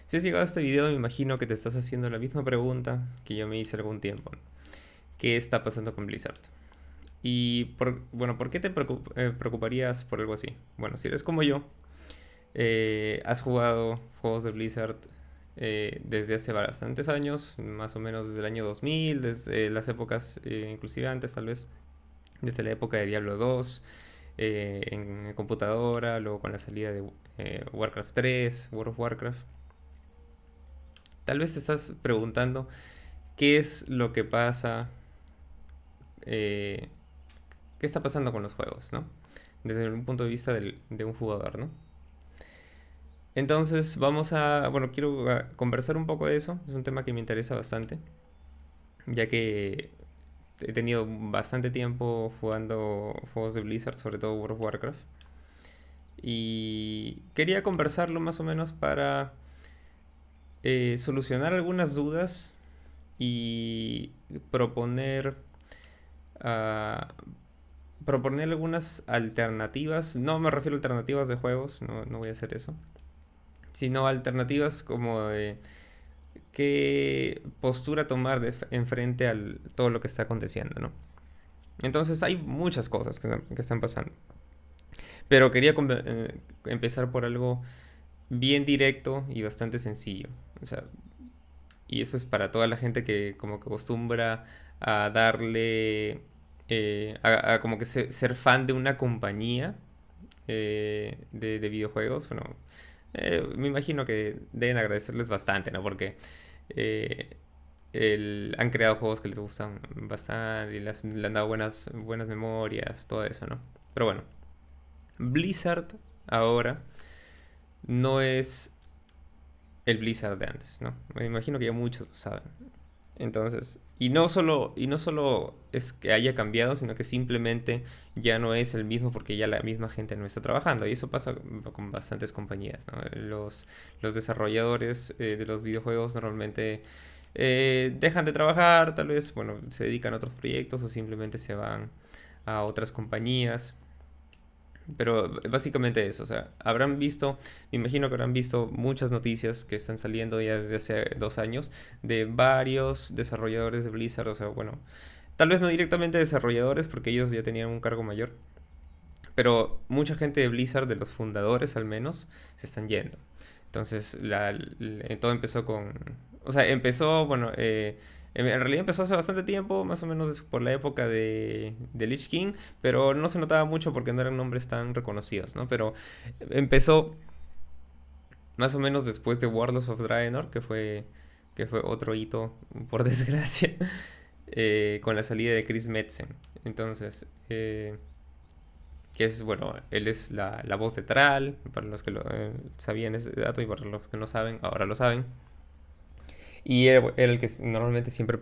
Si has llegado a este video, me imagino que te estás haciendo la misma pregunta que yo me hice algún tiempo. ¿Qué está pasando con Blizzard? ¿Por qué te preocuparías por algo así? Bueno, si eres como yo, has jugado juegos de Blizzard desde hace bastantes años, más o menos desde el año 2000, desde las épocas, inclusive antes tal vez, desde la época de Diablo 2, en computadora, luego con la salida de Warcraft 3, World of Warcraft. Tal vez te estás preguntando qué es lo que pasa, eh, qué está pasando con los juegos, ¿no? Desde un punto de vista de un jugador, ¿no? Entonces quiero conversar un poco de eso. Es un tema que me interesa bastante, ya que he tenido bastante tiempo jugando juegos de Blizzard, sobre todo World of Warcraft. Y quería conversarlo más o menos para solucionar algunas dudas y proponer, ah, proponer algunas alternativas. No me refiero a alternativas de juegos, no voy a hacer eso. Sino alternativas como de qué postura tomar en frente a todo lo que está aconteciendo, ¿no? Entonces hay muchas cosas que están pasando. Pero quería empezar por algo bien directo y bastante sencillo. O sea, y eso es para toda la gente que como que acostumbra a darle, a como que ser fan de una compañía de videojuegos. Bueno, me imagino que deben agradecerles bastante, ¿no? Porque eh, han creado juegos que les gustan bastante y le han dado buenas memorias, todo eso, ¿no? Pero bueno, Blizzard ahora no es el Blizzard de antes, ¿no? Me imagino que ya muchos lo saben. Entonces, y no solo es que haya cambiado, sino que simplemente ya no es el mismo porque ya la misma gente no está trabajando. Y eso pasa con bastantes compañías, ¿no? Los desarrolladores de los videojuegos normalmente dejan de trabajar, tal vez, bueno, se dedican a otros proyectos o simplemente se van a otras compañías. Pero básicamente eso, o sea, me imagino que habrán visto muchas noticias que están saliendo ya desde hace 2 años de varios desarrolladores de Blizzard, o sea, bueno, tal vez no directamente desarrolladores porque ellos ya tenían un cargo mayor, pero mucha gente de Blizzard, de los fundadores al menos, se están yendo. Entonces, todo empezó o sea, bueno, en realidad empezó hace bastante tiempo, más o menos por la época de Lich King, pero no se notaba mucho porque no eran nombres tan reconocidos, ¿no? Pero empezó más o menos después de Warlords of Draenor, que fue otro hito, por desgracia, con la salida de Chris Metzen. Entonces, que es, bueno, él es la voz de Thrall, para los que sabían ese dato y para los que no saben, ahora lo saben. Y era el que normalmente siempre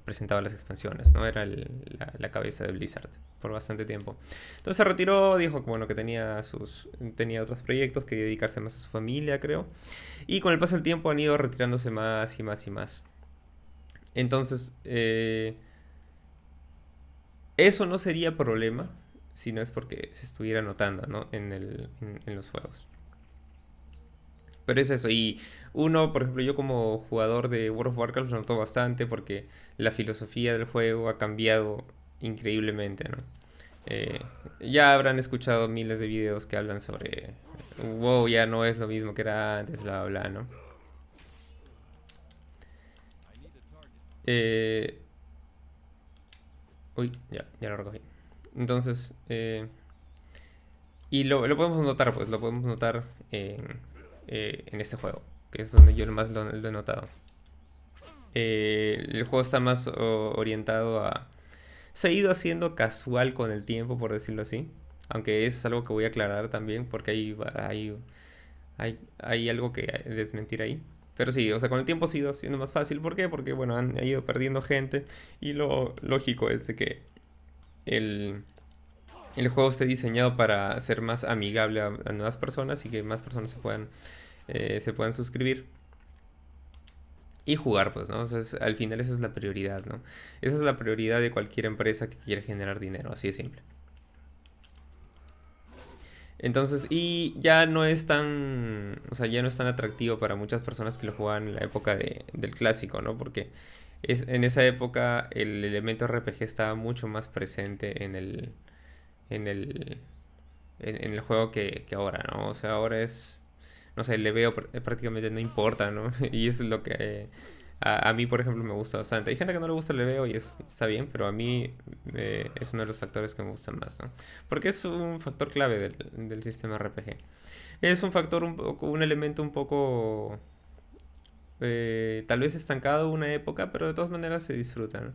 presentaba las expansiones, ¿no? Era la cabeza de Blizzard por bastante tiempo. Entonces se retiró, dijo que, bueno, que tenía otros proyectos, que dedicarse más a su familia, creo. Y con el paso del tiempo han ido retirándose más y más y más. Entonces, eso no sería problema si no es porque se estuviera notando, ¿no? En los juegos. Pero es eso, y por ejemplo, yo como jugador de World of Warcraft lo noto bastante porque la filosofía del juego ha cambiado increíblemente, ¿no? Eh, ya habrán escuchado miles de videos que hablan sobre, wow, ya no es lo mismo que era antes, bla, bla, bla, ¿no? Eh, uy, ya lo recogí. Entonces, y lo podemos notar, pues, lo podemos notar en este juego, que es donde yo más lo he notado. El juego está más orientado a... Se ha ido haciendo casual con el tiempo, por decirlo así. Aunque es algo que voy a aclarar también, porque hay algo que desmentir ahí. Pero sí, o sea, con el tiempo ha ido siendo más fácil. ¿Por qué? Porque, bueno, han ido perdiendo gente. Y lo lógico es de que el, el juego esté diseñado para ser más amigable a nuevas personas y que más personas se puedan suscribir y jugar, pues, ¿no? O sea, al final esa es la prioridad, ¿no? Esa es la prioridad de cualquier empresa que quiere generar dinero, así de simple. Entonces, y ya no es tan, o sea, ya no es tan atractivo para muchas personas que lo jugaban en la época del clásico, ¿no? Porque en esa época el elemento RPG estaba mucho más presente en el, en el juego que ahora, ¿no? O sea, ahora es, no sé, le veo prácticamente no importa, ¿no? Y eso es lo que a mí, por ejemplo, me gusta bastante. Hay gente que no le gusta el leveo y está bien, pero a mí es uno de los factores que me gustan más, ¿no? Porque es un factor clave del sistema RPG. Es un factor, un elemento un poco, tal vez estancado una época, pero de todas maneras se disfruta, ¿no?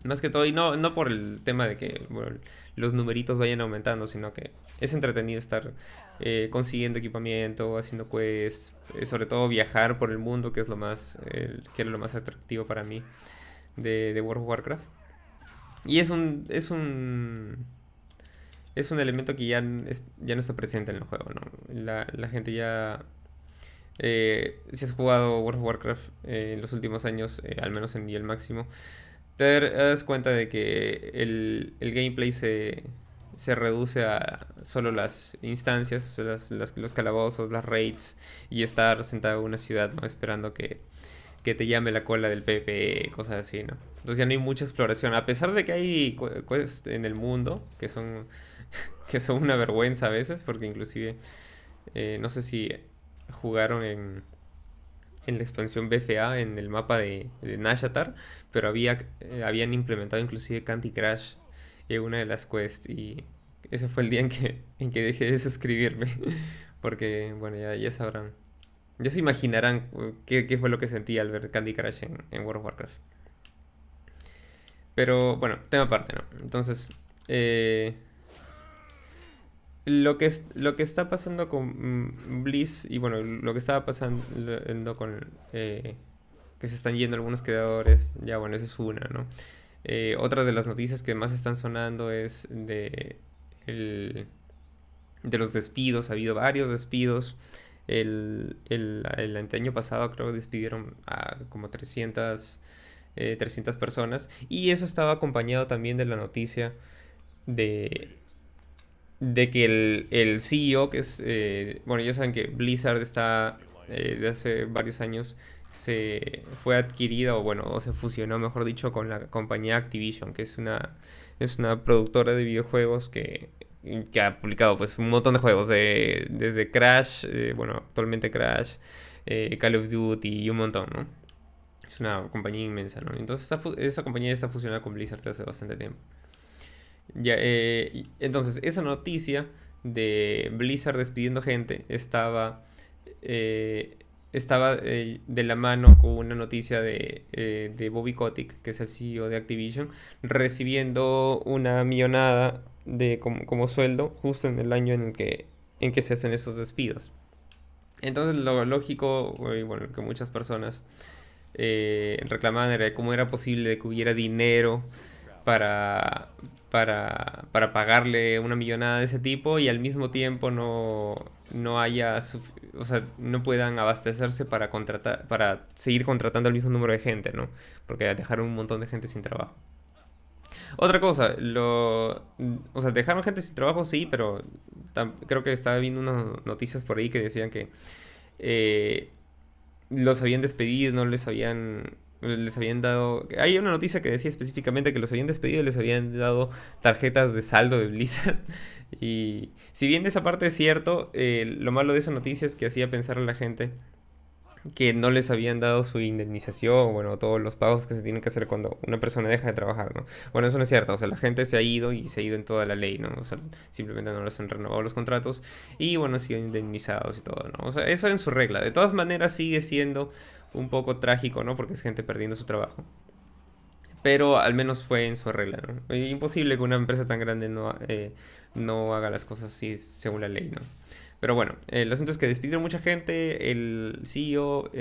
Más que todo, y no por el tema de que bueno, los numeritos vayan aumentando, sino que es entretenido estar consiguiendo equipamiento, haciendo quests, sobre todo viajar por el mundo, que es lo más, que era lo más atractivo para mí de World of Warcraft. Y es un elemento que ya no está presente en el juego, ¿no? La gente ya si has jugado World of Warcraft en los últimos años, al menos en nivel máximo, te das cuenta de que el gameplay se reduce a solo las instancias, o sea, los calabozos, las raids y estar sentado en una ciudad, ¿no? Esperando que te llame la cola del PvE, cosas así, ¿no? Entonces ya no hay mucha exploración, a pesar de que hay quests en el mundo que son una vergüenza a veces, porque inclusive no sé si jugaron en la expansión BFA en el mapa de Nashatar, pero habían implementado inclusive Candy Crush en una de las quests y ese fue el día en que dejé de suscribirme, porque bueno, ya sabrán, ya se imaginarán qué fue lo que sentí al ver Candy Crush en World of Warcraft. Pero bueno, tema aparte, ¿no? Entonces, eh, lo que está pasando con Bliss y bueno, lo que estaba pasando con que se están yendo algunos creadores, ya bueno, esa es una, ¿no? Otra de las noticias que más están sonando es el- de los despidos, ha habido varios despidos. El año pasado creo que despidieron a como 300 personas y eso estaba acompañado también de la noticia de que el CEO, que es, bueno, ya saben que Blizzard está, de hace varios años, se fue adquirida, o bueno, o se fusionó, mejor dicho, con la compañía Activision, que es una productora de videojuegos que ha publicado pues un montón de juegos, desde Crash, bueno, actualmente Crash, Call of Duty y un montón, ¿no? Es una compañía inmensa, ¿no? Entonces esa compañía está fusionada con Blizzard desde hace bastante tiempo. Ya, entonces, esa noticia de Blizzard despidiendo gente eh, estaba de la mano con una noticia de Bobby Kotick, que es el CEO de Activision, recibiendo una millonada como sueldo justo en el año en que se hacen esos despidos. Entonces, lo lógico, bueno, que muchas personas reclamaban era cómo era posible que hubiera dinero para, para pagarle una millonada de ese tipo y al mismo tiempo no haya, o sea, no puedan abastecerse para contratar, para seguir contratando al mismo número de gente, ¿no? Porque dejaron un montón de gente sin trabajo. Otra cosa, o sea, dejaron gente sin trabajo, sí, pero creo que estaba viendo unas noticias por ahí que decían que eh, los habían despedido, no les habían dado... Hay una noticia que decía específicamente que los habían despedido y les habían dado tarjetas de saldo de Blizzard. Y si bien esa parte es cierto, lo malo de esa noticia es que hacía pensar a la gente que no les habían dado su indemnización, bueno, todos los pagos que se tienen que hacer cuando una persona deja de trabajar, ¿no? Bueno, eso no es cierto, o sea, la gente se ha ido y se ha ido en toda la ley, ¿no? O sea, simplemente no les han renovado los contratos y bueno, han sido indemnizados y todo, ¿no? O sea, eso en su regla. De todas maneras sigue siendo un poco trágico, ¿no? Porque es gente perdiendo su trabajo. Pero al menos fue en su regla, ¿no? Imposible que una empresa tan grande no haga las cosas así según la ley, ¿no? Pero bueno, el asunto es que despidieron mucha gente, el CEO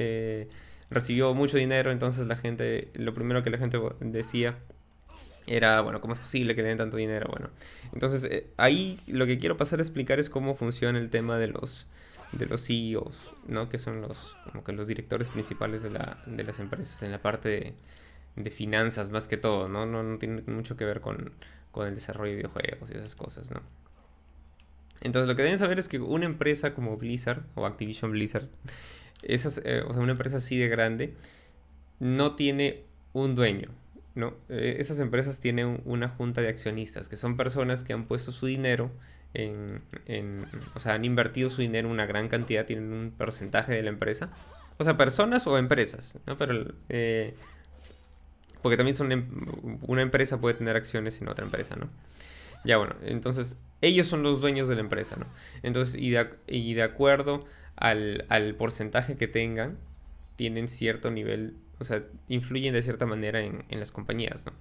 recibió mucho dinero, entonces lo primero que la gente decía era, bueno, ¿cómo es posible que den tanto dinero? Bueno, entonces ahí lo que quiero pasar a explicar es cómo funciona el tema de los CEOs, ¿no? Que son como que los directores principales de las empresas en la parte de finanzas más que todo, ¿no? No tiene mucho que ver con el desarrollo de videojuegos y esas cosas, ¿no? Entonces lo que deben saber es que una empresa como Blizzard o Activision Blizzard, o sea, una empresa así de grande, no tiene un dueño, ¿no? Esas empresas tienen una junta de accionistas, que son personas que han puesto su dinero o sea, han invertido su dinero en una gran cantidad, tienen un porcentaje de la empresa. O sea, personas o empresas, ¿no? Pero, porque también una empresa puede tener acciones en otra empresa, ¿no? Ya bueno, entonces ellos son los dueños de la empresa, ¿no? Entonces, y de acuerdo al porcentaje que tengan, tienen cierto nivel, o sea, influyen de cierta manera en las compañías, ¿no?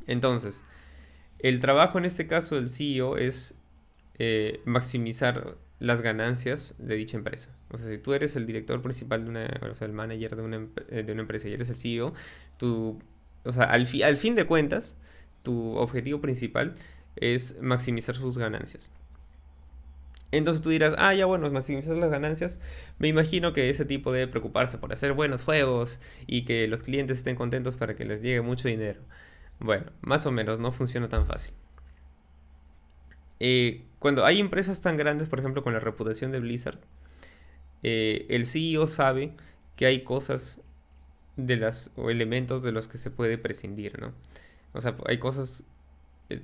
Entonces, el trabajo en este caso del CEO es maximizar las ganancias de dicha empresa. O sea, si tú eres el director principal o sea, el manager de una empresa y eres el CEO, tú, o sea, al fin de cuentas, tu objetivo principal es maximizar sus ganancias. Entonces tú dirás, ah, ya bueno, maximizar las ganancias. Me imagino que ese tipo debe preocuparse por hacer buenos juegos y que los clientes estén contentos para que les llegue mucho dinero. Bueno, más o menos, no funciona tan fácil. Cuando hay empresas tan grandes, por ejemplo, con la reputación de Blizzard, el CEO sabe que hay cosas o elementos de los que se puede prescindir, ¿no? O sea, hay cosas,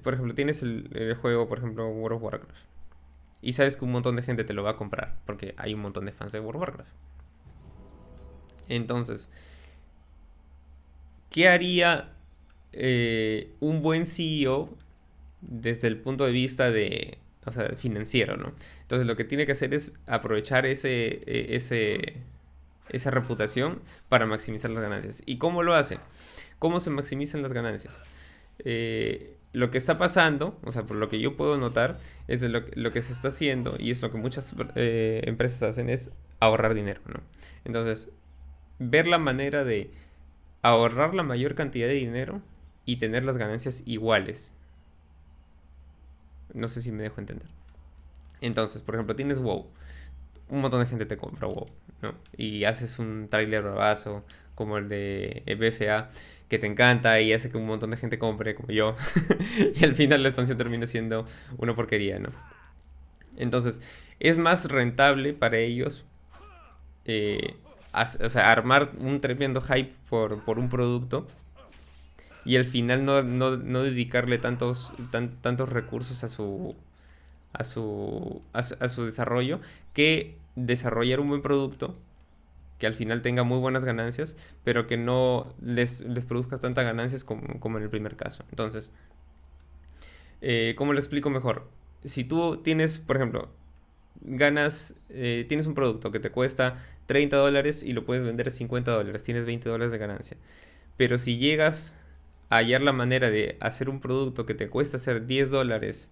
por ejemplo, tienes el juego, por ejemplo, World of Warcraft, y sabes que un montón de gente te lo va a comprar, porque hay un montón de fans de World of Warcraft. Entonces, ¿qué haría un buen CEO desde el punto de vista o sea, financiero, ¿no? Entonces lo que tiene que hacer es aprovechar esa reputación para maximizar las ganancias. ¿Y cómo lo hace? ¿Cómo se maximizan las ganancias? Lo que está pasando, o sea, por lo que yo puedo notar, es de lo que se está haciendo, y es lo que muchas empresas hacen, es ahorrar dinero, ¿no? Entonces, ver la manera de ahorrar la mayor cantidad de dinero y tener las ganancias iguales. No sé si me dejo entender. Entonces, por ejemplo, tienes WoW. Un montón de gente te compra WoW, ¿no? Y haces un tráiler bravazo como el de BFA que te encanta y hace que un montón de gente compre como yo. Y al final la expansión termina siendo una porquería, ¿no? Entonces, es más rentable para ellos eh, o sea, armar un tremendo hype por un producto y al final no dedicarle tantos recursos a su desarrollo, que desarrollar un buen producto que al final tenga muy buenas ganancias, pero que no les produzca tantas ganancias como en el primer caso. Entonces, ¿cómo lo explico mejor? Si tú tienes, por ejemplo, tienes un producto que te cuesta $30 y lo puedes vender a $50, tienes $20 de ganancia. Pero si llegas a hallar la manera de hacer un producto que te cuesta hacer $10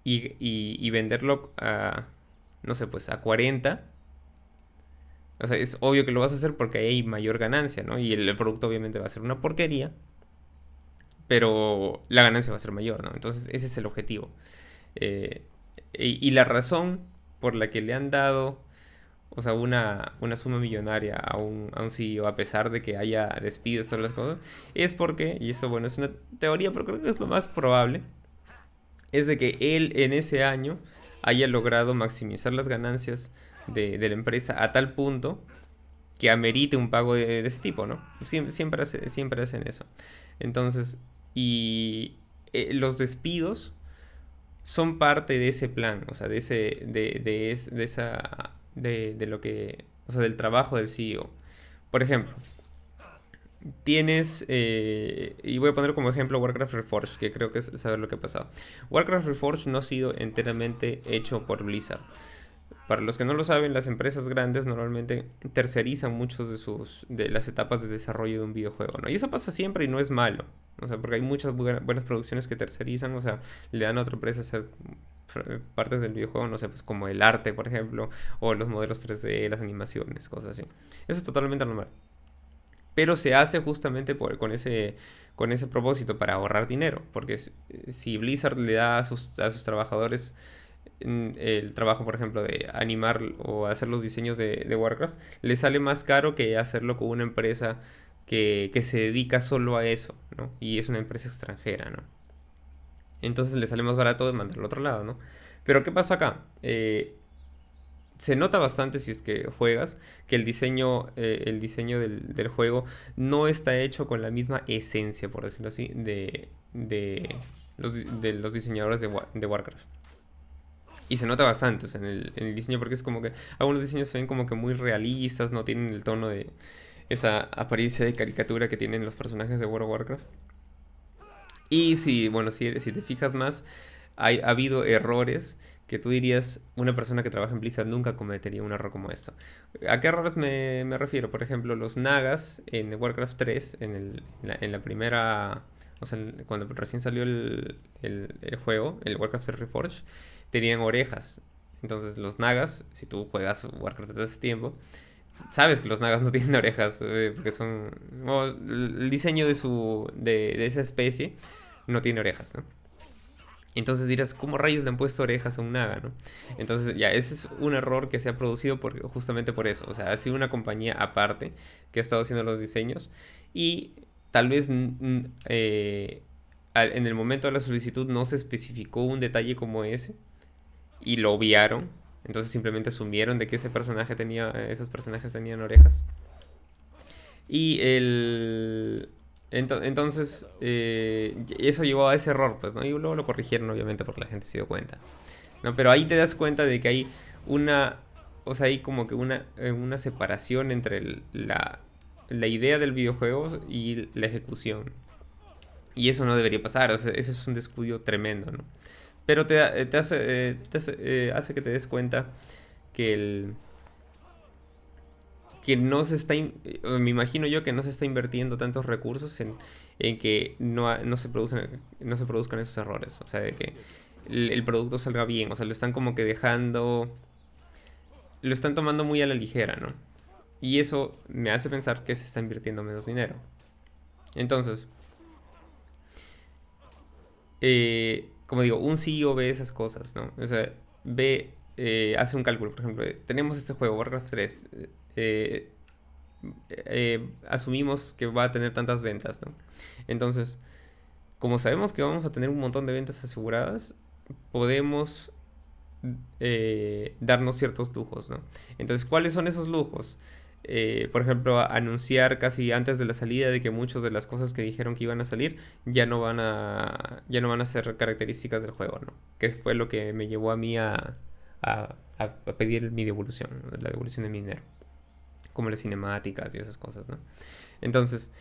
y venderlo a, no sé, pues a 40, o sea, es obvio que lo vas a hacer porque hay mayor ganancia, ¿no? Y el producto obviamente va a ser una porquería, pero la ganancia va a ser mayor, ¿no? Entonces ese es el objetivo. Eh, y la razón por la que le han dado, o sea, una suma millonaria a un CEO, a pesar de que haya despidos, todas las cosas, es porque, y eso, bueno, es una teoría, pero creo que es lo más probable, es de que él en ese año haya logrado maximizar las ganancias de la empresa a tal punto que amerite un pago de ese tipo, ¿no? Siempre hacen eso. Entonces, y los despidos son parte de ese plan, o sea, de lo que, o sea, del trabajo del CEO. Por ejemplo, tienes, y voy a poner como ejemplo Warcraft Reforged, que creo que es saber lo que ha pasado. Warcraft Reforged no ha sido enteramente hecho por Blizzard. Para los que no lo saben, las empresas grandes normalmente tercerizan muchos de las etapas de desarrollo de un videojuego, ¿no? Y eso pasa siempre y no es malo. O sea, porque hay muchas buenas producciones que tercerizan, o sea, le dan a otra empresa a hacer partes del videojuego, no sé, pues como el arte, por ejemplo, o los modelos 3D, las animaciones, cosas así. Eso es totalmente normal. Pero se hace justamente con ese propósito, para ahorrar dinero. Porque si Blizzard le da a sus trabajadores el trabajo, por ejemplo, de animar o hacer los diseños de Warcraft, le sale más caro que hacerlo con una empresa que se dedica solo a eso, ¿no? Y es una empresa extranjera, ¿no? Entonces le sale más barato de mandarlo al otro lado, ¿no? Pero ¿qué pasó acá? Se nota bastante si es que juegas que el diseño del juego no está hecho con la misma esencia, por decirlo así, de los diseñadores de Warcraft. Y se nota bastante, o sea, en el diseño, porque es como que algunos diseños se ven como que muy realistas, no tienen el tono de esa apariencia de caricatura que tienen los personajes de World of Warcraft. Y sí, bueno, si te fijas más, ha habido errores que tú dirías, una persona que trabaja en Blizzard nunca cometería un error como esto. ¿A qué errores me refiero? Por ejemplo, los Nagas en Warcraft 3, en la primera, o sea, cuando recién salió el juego, el Warcraft 3 Reforged, tenían orejas. Entonces los Nagas, si tú juegas Warcraft desde hace tiempo, sabes que los Nagas no tienen orejas, porque son... el diseño de esa especie no tiene orejas, ¿no? Entonces dirás, ¿cómo rayos le han puesto orejas a un naga, no? Entonces, ya, ese es un error que se ha producido justamente por eso. O sea, ha sido una compañía aparte que ha estado haciendo los diseños y tal vez en el momento de la solicitud no se especificó un detalle como ese y lo obviaron. Entonces simplemente asumieron de que esos personajes tenían orejas. Y entonces, eso llevó a ese error, pues, ¿no? Y luego lo corrigieron, obviamente, porque la gente se dio cuenta, ¿no? Pero ahí te das cuenta de que hay una... O sea, hay como que una separación entre la idea del videojuego y la ejecución. Y eso no debería pasar, o sea, eso es un descuido tremendo, ¿no? Pero hace que te des cuenta que que no se está, me imagino yo que no se está invirtiendo tantos recursos en que no se produzcan esos errores. O sea, de que el producto salga bien. O sea, lo están como que lo están tomando muy a la ligera, ¿no? Y eso me hace pensar que se está invirtiendo menos dinero. Entonces, como digo, un CEO ve esas cosas, ¿no? O sea, hace un cálculo, por ejemplo, tenemos este juego, Warcraft 3, asumimos que va a tener tantas ventas, ¿no? Entonces, como sabemos que vamos a tener un montón de ventas aseguradas, podemos darnos ciertos lujos, ¿no? Entonces, ¿cuáles son esos lujos? Por ejemplo, anunciar casi antes de la salida de que muchas de las cosas que dijeron que iban a salir ya no van a ser características del juego, ¿no? Que fue lo que me llevó a mí a pedir mi devolución, la devolución de mi dinero, como las cinemáticas y esas cosas, ¿no? Entonces,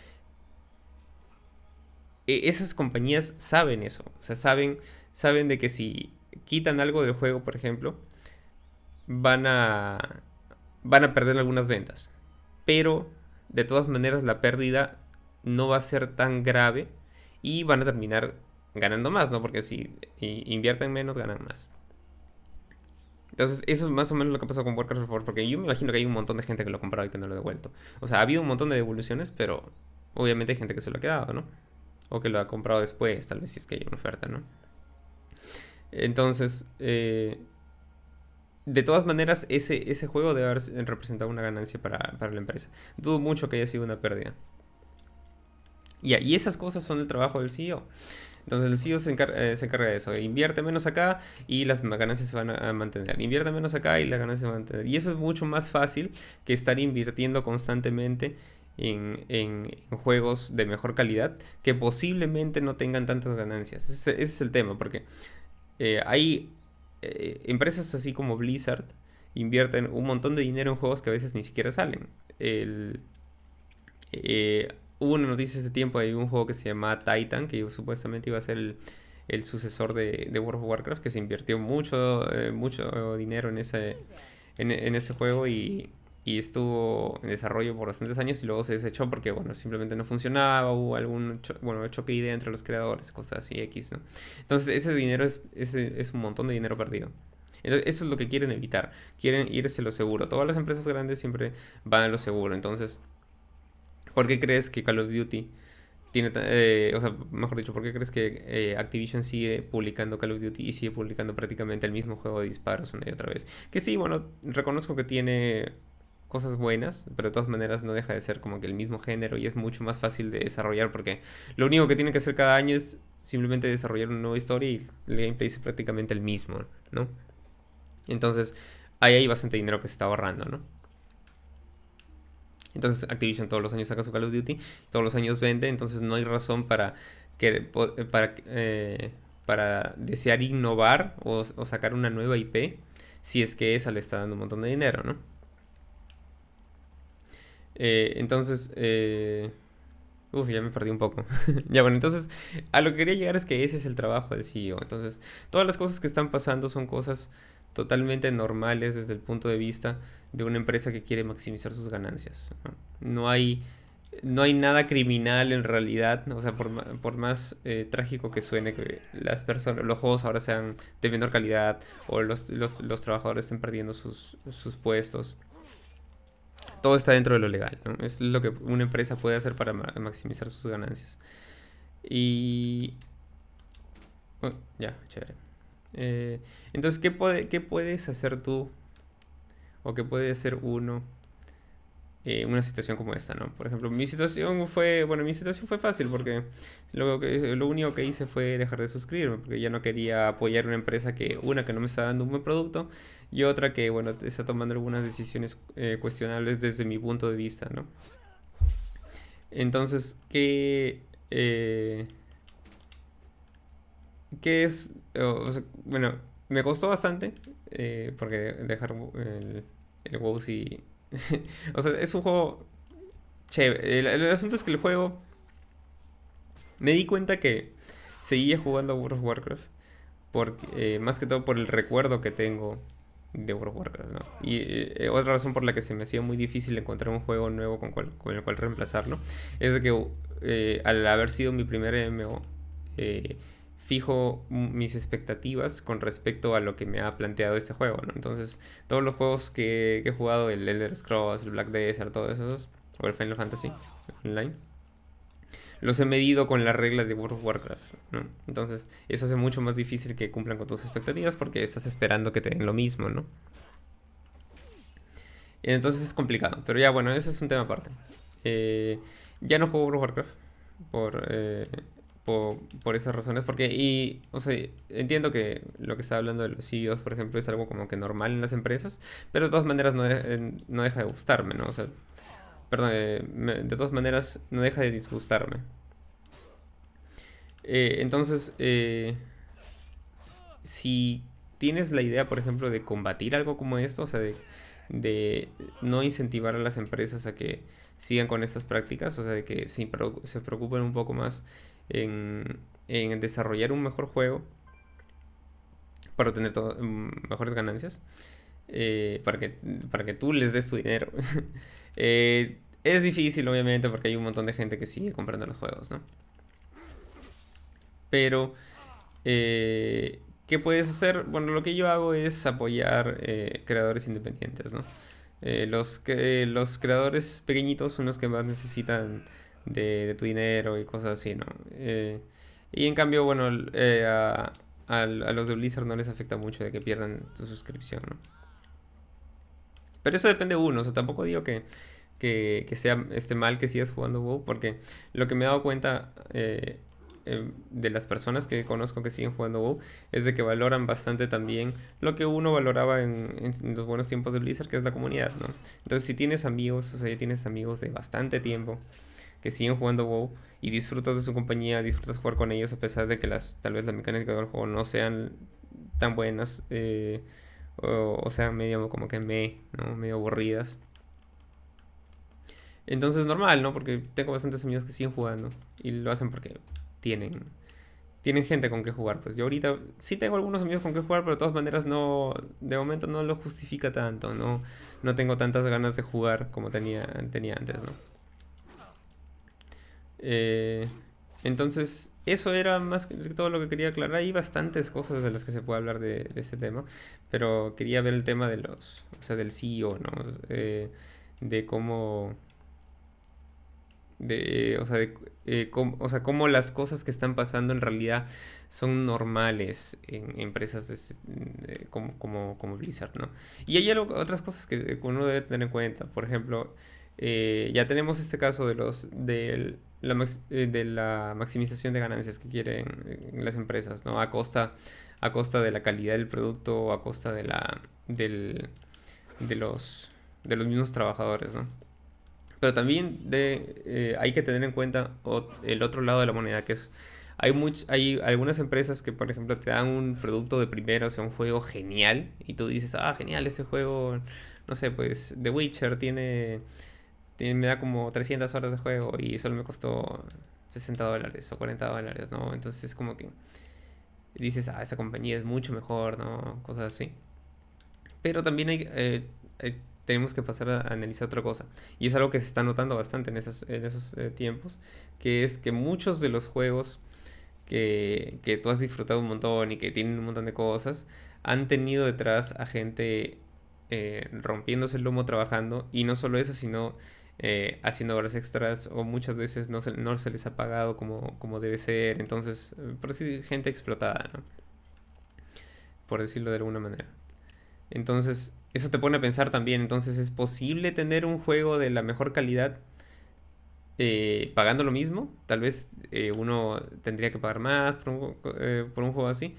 esas compañías saben eso, o sea, saben de que si quitan algo del juego, por ejemplo, van a, van a perder algunas ventas. Pero, de todas maneras, la pérdida no va a ser tan grave y van a terminar ganando más, ¿no? Porque si invierten menos, ganan más. Entonces, eso es más o menos lo que pasa con Warcraft 4, porque yo me imagino que hay un montón de gente que lo ha comprado y que no lo ha devuelto. O sea, ha habido un montón de devoluciones, pero obviamente hay gente que se lo ha quedado, ¿no? O que lo ha comprado después, tal vez si es que hay una oferta, ¿no? Entonces, de todas maneras, ese juego debe haber representado una ganancia para la empresa. Dudo mucho que haya sido una pérdida. Y esas cosas son el trabajo del CEO. Entonces el CEO se encarga de eso. Invierte menos acá y las ganancias se van a mantener. Invierte menos acá y las ganancias se van a mantener. Y eso es mucho más fácil que estar invirtiendo constantemente en juegos de mejor calidad que posiblemente no tengan tantas ganancias. Ese es el tema, porque hay empresas así como Blizzard invierten un montón de dinero en juegos que a veces ni siquiera salen. Hubo una noticia hace tiempo de un juego que se llama Titan, que supuestamente iba a ser el sucesor de World of Warcraft, que se invirtió mucho dinero en ese juego y estuvo en desarrollo por bastantes años y luego se desechó porque, bueno, simplemente no funcionaba, hubo choque de idea entre los creadores, cosas así, X, ¿no? Entonces ese dinero es un montón de dinero perdido. Entonces, eso es lo que quieren evitar. Quieren irse a lo seguro. Todas las empresas grandes siempre van a lo seguro. Entonces, ¿por qué crees que Call of Duty o sea, mejor dicho, ¿por qué crees que Activision sigue publicando Call of Duty y sigue publicando prácticamente el mismo juego de disparos una y otra vez? Que sí, bueno, reconozco que tiene cosas buenas, pero de todas maneras no deja de ser como que el mismo género y es mucho más fácil de desarrollar porque lo único que tienen que hacer cada año es simplemente desarrollar una nueva historia y el gameplay es prácticamente el mismo, ¿no? Entonces, ahí hay bastante dinero que se está ahorrando, ¿no? Entonces Activision todos los años saca su Call of Duty, todos los años vende, entonces no hay razón para desear innovar o sacar una nueva IP si es que esa le está dando un montón de dinero, ¿no? Entonces, ya me perdí un poco. Ya bueno, entonces a lo que quería llegar es que ese es el trabajo del CEO. Entonces, todas las cosas que están pasando son cosas totalmente normales desde el punto de vista de una empresa que quiere maximizar sus ganancias, ¿no? No hay nada criminal en realidad, ¿no? O sea, por más trágico que suene que los juegos ahora sean de menor calidad o los trabajadores estén perdiendo sus puestos, todo está dentro de lo legal, ¿no? Es lo que una empresa puede hacer para maximizar sus ganancias. Y... ya, chévere. Entonces, ¿qué puedes hacer tú? ¿O qué puede hacer uno en una situación como esta, ¿no? Por ejemplo, mi situación fue fácil porque lo único que hice fue dejar de suscribirme porque ya no quería apoyar una empresa que no me está dando un buen producto y otra que, bueno, está tomando algunas decisiones cuestionables desde mi punto de vista, ¿no? Entonces, ¿qué es? Bueno, me costó bastante porque dejar el WoW sí. O sea, es un juego chévere. El asunto es que el juego me di cuenta que seguía jugando a World of Warcraft más que todo por el recuerdo que tengo de World of Warcraft, ¿no? Y otra razón por la que se me hacía muy difícil encontrar un juego nuevo con el cual reemplazarlo es de que al haber sido mi primer MMO, fijo mis expectativas con respecto a lo que me ha planteado este juego, ¿no? Entonces, todos los juegos que he jugado, el Elder Scrolls, el Black Desert, todos esos, o el Final Fantasy Online, los he medido con la regla de World of Warcraft, ¿no? Entonces, eso hace mucho más difícil que cumplan con tus expectativas porque estás esperando que te den lo mismo, ¿no? Entonces es complicado, pero ya bueno, ese es un tema aparte. Eh, ya no juego World of Warcraft por, eh, por esas razones, o sea, entiendo que lo que está hablando de los CEOs, por ejemplo, es algo como que normal en las empresas, pero de todas maneras no deja de gustarme, ¿no? O sea, perdón, de todas maneras no deja de disgustarme. Entonces, si tienes la idea, por ejemplo, de combatir algo como esto, o sea, de no incentivar a las empresas a que sigan con estas prácticas, o sea, de que se preocupen un poco más en desarrollar un mejor juego para obtener mejores ganancias, para que tú les des tu dinero. Es difícil, obviamente, porque hay un montón de gente que sigue comprando los juegos, ¿no? Pero ¿qué puedes hacer? Bueno, lo que yo hago es apoyar creadores independientes, ¿no? Los creadores pequeñitos son los que más necesitan de tu dinero y cosas así, ¿no? Y en cambio, bueno, a los de Blizzard no les afecta mucho de que pierdan tu suscripción, ¿no? Pero eso depende de uno, o sea, tampoco digo que sea mal que sigas jugando WoW, porque lo que me he dado cuenta de las personas que conozco que siguen jugando WoW es de que valoran bastante también lo que uno valoraba en los buenos tiempos de Blizzard, que es la comunidad, ¿no? Entonces, si tienes amigos, o sea, ya tienes amigos de bastante tiempo que siguen jugando WoW y disfrutas de su compañía, disfrutas jugar con ellos a pesar de que tal vez las mecánicas del juego no sean tan buenas, o sean medio como que ¿no? Medio aburridas. Entonces normal, ¿no? Porque tengo bastantes amigos que siguen jugando y lo hacen porque tienen, tienen gente con que jugar. Pues yo ahorita sí tengo algunos amigos con que jugar, pero de todas maneras no, de momento no lo justifica tanto, no tengo tantas ganas de jugar como tenía antes, ¿no? Eh, entonces, eso era más que todo lo que quería aclarar. Hay bastantes cosas de las que se puede hablar de este tema, pero quería ver el tema o sea, del CEO, ¿no? De cómo, o sea, o sea, cómo las cosas que están pasando en realidad son normales en empresas como Blizzard, ¿no? Y hay otras cosas que uno debe tener en cuenta. Por ejemplo, ya tenemos este caso de la maximización de ganancias que quieren las empresas, ¿no? A costa de la calidad del producto o a costa del, de de los mismos trabajadores, ¿no? Pero también hay que tener en cuenta el otro lado de la moneda, que es, hay algunas empresas que, por ejemplo, te dan un producto de primera, o sea, un juego genial, y tú dices, ah, genial, este juego, no sé, pues The Witcher me da como 300 horas de juego y solo me costó $60 o $40, ¿no? Entonces es como que dices, ah, esa compañía es mucho mejor, ¿no? Cosas así. Pero también tenemos que pasar a analizar otra cosa. Y es algo que se está notando bastante en esos tiempos, que es que muchos de los juegos que tú has disfrutado un montón y que tienen un montón de cosas, han tenido detrás a gente rompiéndose el lomo trabajando. Y no solo eso, sino haciendo horas extras o muchas veces no se les ha pagado como debe ser. Entonces, por decir, gente explotada, ¿no? Por decirlo de alguna manera. Entonces, eso te pone a pensar también. Entonces, ¿es posible tener un juego de la mejor calidad pagando lo mismo? Tal vez uno tendría que pagar más por un juego así.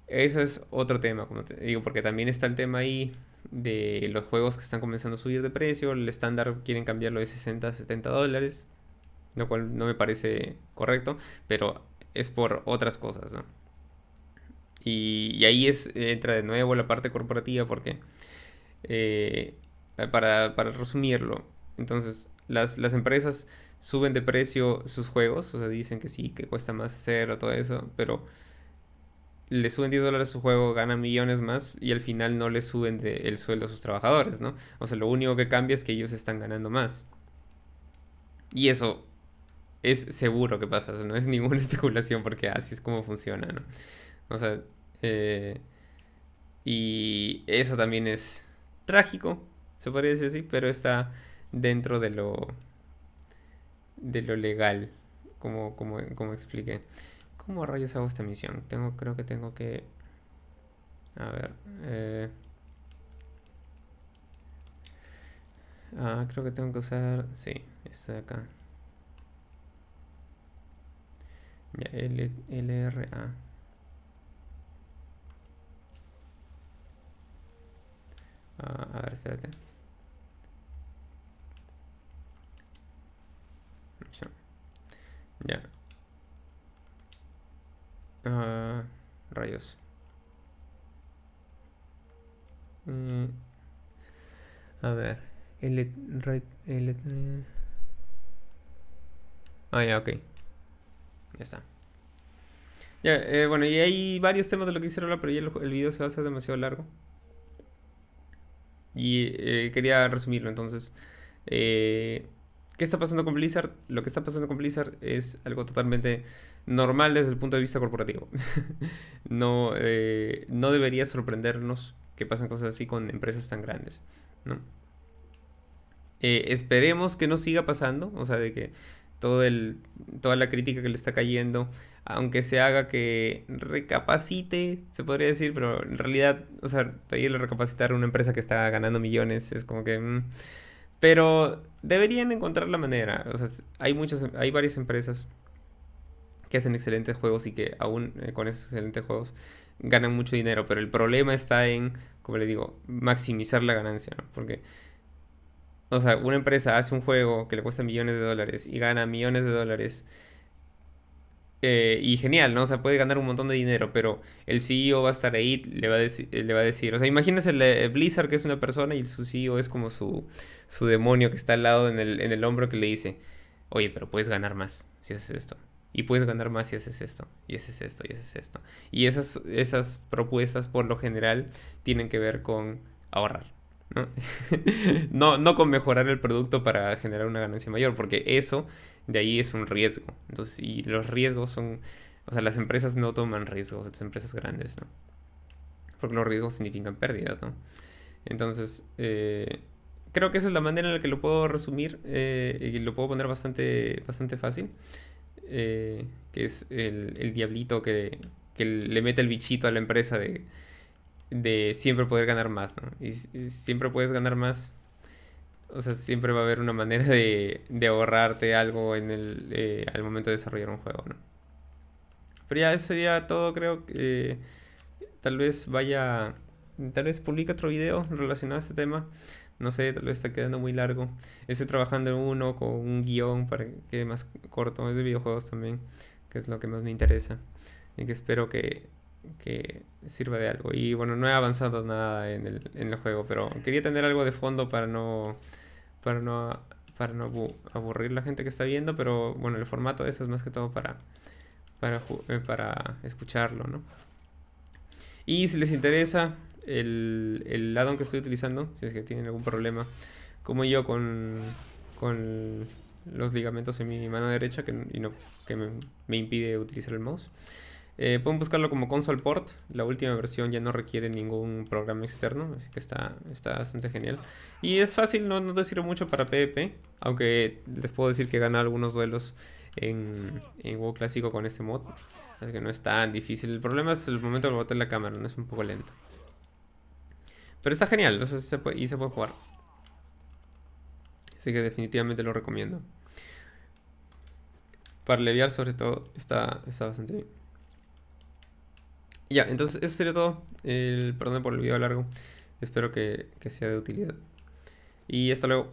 Eso es otro tema, como te digo, porque también está el tema ahí de los juegos que están comenzando a subir de precio. El estándar quieren cambiarlo de 60 a $70, lo cual no me parece correcto, pero es por otras cosas, ¿no? Y ahí entra de nuevo la parte corporativa porque eh, para resumirlo, entonces las empresas suben de precio sus juegos, o sea, dicen que sí, que cuesta más hacerlo, todo eso, pero le suben $10 a su juego, ganan millones más y al final no le suben el sueldo a sus trabajadores, ¿no? O sea, lo único que cambia es que ellos están ganando más. Y eso es seguro que pasa, o sea, no es ninguna especulación porque así es como funciona, ¿no? O sea, eh, y eso también es trágico, se podría decir así, pero está dentro de lo legal, como expliqué. ¿Cómo rayos hago esta misión? Creo que tengo que... A ver. Creo que tengo que usar... Sí, esta de acá. Ya, LRA. A ver, espérate. Ya. Ah, rayos. Mm, a ver. Ya, ok. Ya está. Ya, bueno, y hay varios temas de lo que quisiera hablar, pero ya el video se va a hacer demasiado largo. Y quería resumirlo, entonces. Eh, ¿Qué está pasando con Blizzard? Lo que está pasando con Blizzard es algo totalmente normal desde el punto de vista corporativo. No debería sorprendernos que pasen cosas así con empresas tan grandes, ¿no? Esperemos que no siga pasando, o sea, de que todo toda la crítica que le está cayendo, aunque se haga que recapacite, se podría decir, pero en realidad, o sea, pedirle recapacitar a una empresa que está ganando millones es como que... pero deberían encontrar la manera, o sea, hay varias empresas que hacen excelentes juegos y que aún con esos excelentes juegos ganan mucho dinero, pero el problema está en, como le digo, maximizar la ganancia, ¿no? Porque o sea, una empresa hace un juego que le cuesta millones de dólares y gana millones de dólares. Y genial, ¿no? O sea, puede ganar un montón de dinero, pero el CEO va a estar ahí, le va a decir, o sea, imagínese Blizzard que es una persona y su CEO es como su demonio que está al lado en el hombro que le dice, oye, pero puedes ganar más si haces esto. Y puedes ganar más si haces esto, y haces esto, y haces esto. Y esas propuestas, por lo general, tienen que ver con ahorrar, ¿no? No con mejorar el producto para generar una ganancia mayor, porque eso de ahí es un riesgo. Entonces, y los riesgos son, o sea, las empresas no toman riesgos, las empresas grandes, ¿no? Porque los riesgos significan pérdidas, ¿no? Entonces, creo que esa es la manera en la que lo puedo resumir y lo puedo poner bastante fácil, que es el diablito que le mete el bichito a la empresa de siempre poder ganar más, ¿no? Y siempre puedes ganar más. O sea, siempre va a haber una manera de ahorrarte algo al momento de desarrollar un juego, ¿no? Pero ya, eso sería todo, creo que tal vez vaya, tal vez publique otro video relacionado a este tema. No sé, tal vez está quedando muy largo. Estoy trabajando en uno con un guión para que quede más corto. Es de videojuegos también, que es lo que más me interesa. Y que espero que sirva de algo. Y bueno, no he avanzado nada en el juego, pero quería tener algo de fondo para no, para no aburrir la gente que está viendo. Pero bueno, el formato de eso es más que todo para escucharlo, ¿no? Y si les interesa el addon que estoy utilizando, si es que tienen algún problema, como yo con los ligamentos en mi mano derecha y no, que me impide utilizar el mouse, pueden buscarlo como Console Port. La última versión ya no requiere ningún programa externo, así que está bastante genial. Y es fácil, no te sirve mucho para PvP, aunque les puedo decir que gana algunos duelos en WoW clásico con este mod. Así que no es tan difícil. El problema es el momento de botar la cámara, no es un poco lento. Pero está genial, o sea, y se puede jugar. Así que definitivamente lo recomiendo. Para leviar sobre todo está bastante bien. Ya, entonces eso sería todo. Perdón por el video largo. Espero que sea de utilidad. Y hasta luego.